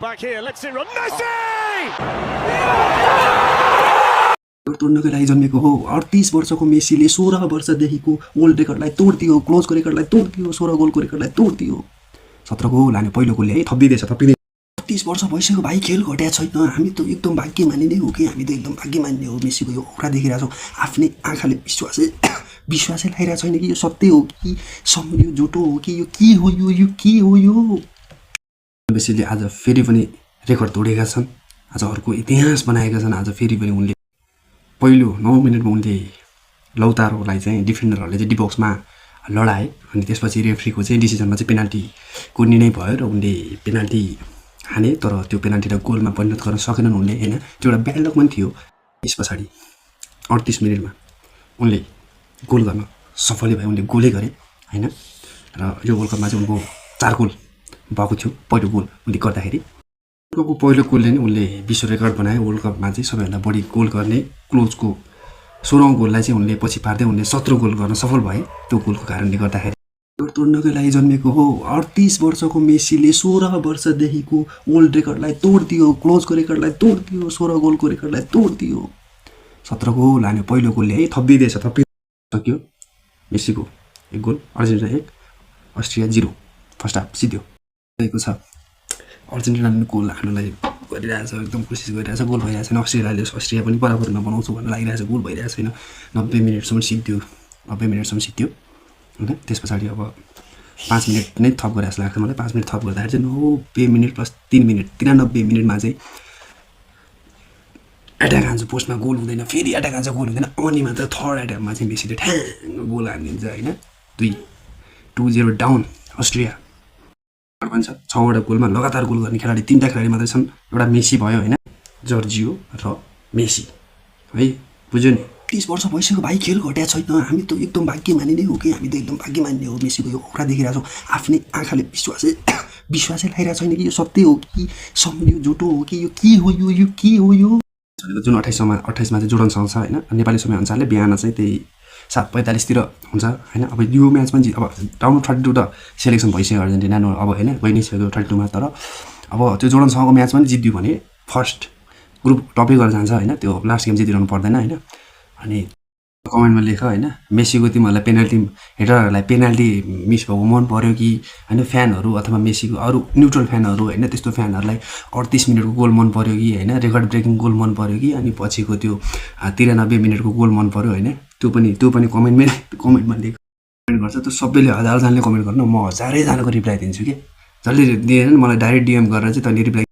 Back here, let's see Messi! तोड्नको लागि जन्मेको हो 38 वर्षको मेसीले 16 वर्षदेखिको वर्ल्ड रेकर्डलाई तोड्दियो, क्लोजको रेकर्डलाई तोड्दियो, 16 गोलको रेकर्डलाई तोड्दियो। 17 गोल हाने पहिलो गोलले है थपिदिएछ 38 वर्ष भइसक्यो भाइ, खेल घट्या छैन। हामी त एकदम भाग्यमानी नै हो कि हामी त एकदम भाग्यमानी हो। मेसीको यो औरा देखिरहेछौँ, आफ्नै आँखाले विश्वासै लागिरहेको छैन कि यो सत्य हो कि यो झुटो हो कि यो के हो, यो के हो यो। मेसीले आज फेरि पनि रेकर्ड तोडेका छन्, आज अर्को इतिहास बनाएका छन्। आज फेरि पनि उनले पहिलो 9 मिनेटमा उनले लौतारोलाई चाहिँ डिफेन्डरहरूले चाहिँ डिबक्समा लडाए अनि त्यसपछि रेफ्रीको चाहिँ डिसिजनमा चाहिँ पेनाल्टीको निर्णय भयो र उनले पेनाल्टी हाने। तर त्यो पेनाल्टीलाई गोलमा परिणत गर्न सकेनन् उनले, होइन। त्यो एउटा ब्याड लक पनि थियो। यस पछाडि 38 मिनेटमा उनले गोल गर्न सफलै भए, उनले गोलै गरे, होइन। र यो वर्ल्ड कपमा चाहिँ उनको 4 गोल भएको थियो। पहिलो गोल उनले गर्दाखेरि वर्ल्ड कपको पहिलो गोलले नै उनले विश्व रेकर्ड बनाए। वर्ल्ड कपमा चाहिँ सबैभन्दा बढी गोल गर्ने क्लोजको 16औं गोललाई चाहिँ उनले पछि पार्दै उनले 17 गोल गर्न सफल भए। त्यो गोलको कारणले गर्दाखेरि तोड्नको लागि जन्मेको हो 38 वर्षको मेसीले 16 वर्षदेखिको वर्ल्ड रेकर्डलाई तोड्दियो, क्लोजको रेकर्डलाई तोड्दियो, 16 गोलको रेकर्डलाई तोड्दियो। 17 गोल हाने पहिलो गोलले है थपिदिएछ, सक्यो। मेसीको 1 गोल, अर्जेन्टिना 1 अस्ट्रिया 0 फर्स्ट हाफ सिध्यो गएको छ। अर्जेन्टिनाले गोल हान्नलाई गरिरहेछ, एकदम कोसिस गरिरहेछ, गोल भइरहेको छैन। अस्ट्रिया पनि बराबरमा बनाउँछु भन्ने लागिरहेछ, गोल भइरहेको छैन। 90 मिनेटसम्म सिक्थ्यो, 90 मिनेटसम्म सिक्थ्यो, होइन। त्यस पछाडि अब 5 मिनट नै थप गरेर जस्तो लाग्छ मलाई। 5 मिनट थप गर्दाखेरि चाहिँ 90 मिनट प्लस 3 मिनट 93 मिनटमा चाहिँ एट्याक हान्छ, पोस्टमा गोल हुँदैन, फेरि एट्याक हान्छ, गोल हुँदैन। अनि मात्र थर्ड एट्याकमा चाहिँ मेसीले ठ्याङ गोल हानिदिन्छ, होइन। 2-0 डाउन अस्ट्रिया भन्छ। 6वटा गोलमा लगातार गोल गर्ने खेलाडी 3टा खेलाडी मात्रै छन्। एउटा मेसी भयो, होइन, जर्जियो र मेसी, है, बुझ्यो नि। 30 वर्ष भइसक्यो भाइ, खेल घट्या छैन। हामी त एकदम भाग्यमानी नै हो कि हामी त एकदम भाग्यमानी हो। मेसीको यो औरा देखिरहेछौँ, आफ्नै आँखाले विश्वासै लागिरहेको छैन कि यो सत्य हो कि यो झुटो हो कि यो के हो, यो के हो यो। जुन 28मा चाहिँ जोर्डनसँग छ, होइन। नेपाली समयअनुसारले बिहान चाहिँ त्यही 7:45 हुन्छ, होइन। अब यो म्याच पनि अब राउन्ड 32 त सेलेक्सन भइसक्यो अर्जेन्टिना, अब होइन, गइ नै सक्यो 32मा। तर अब त्यो जोर्डनसँगको म्याच पनि जित्यो भने फर्स्ट ग्रुप टपै गरेर जान्छ, होइन। त्यो लास्ट गेम जितिरहनु पर्दैन, होइन। अनि कमेन्टमा लेख, होइन, मेसीको तिमीहरूलाई पेनाल्टी हेटरहरूलाई पेनाल्टी मिस भएको मन पऱ्यो कि, होइन, फ्यानहरू अथवा मेसीको अरू न्युट्रल फ्यानहरू, होइन, त्यस्तो फ्यानहरूलाई 38 मिनटको गोल मन पऱ्यो कि, होइन, रेकर्ड ब्रेकिङ गोल मन पऱ्यो कि, अनि पछिको त्यो 93 मिनटको गोल मन पऱ्यो, होइन। त्यो पनि कमेन्टमा लेख, कमेन्ट गर्छ। त्यो सबैले हजारजनाले कमेन्ट गर्नु, म हजारैजनाको रिप्लाई दिन्छु कि। जसले दिएन मलाई डाइरेक्ट डिएम गरेर चाहिँ तैँले रिप्लाई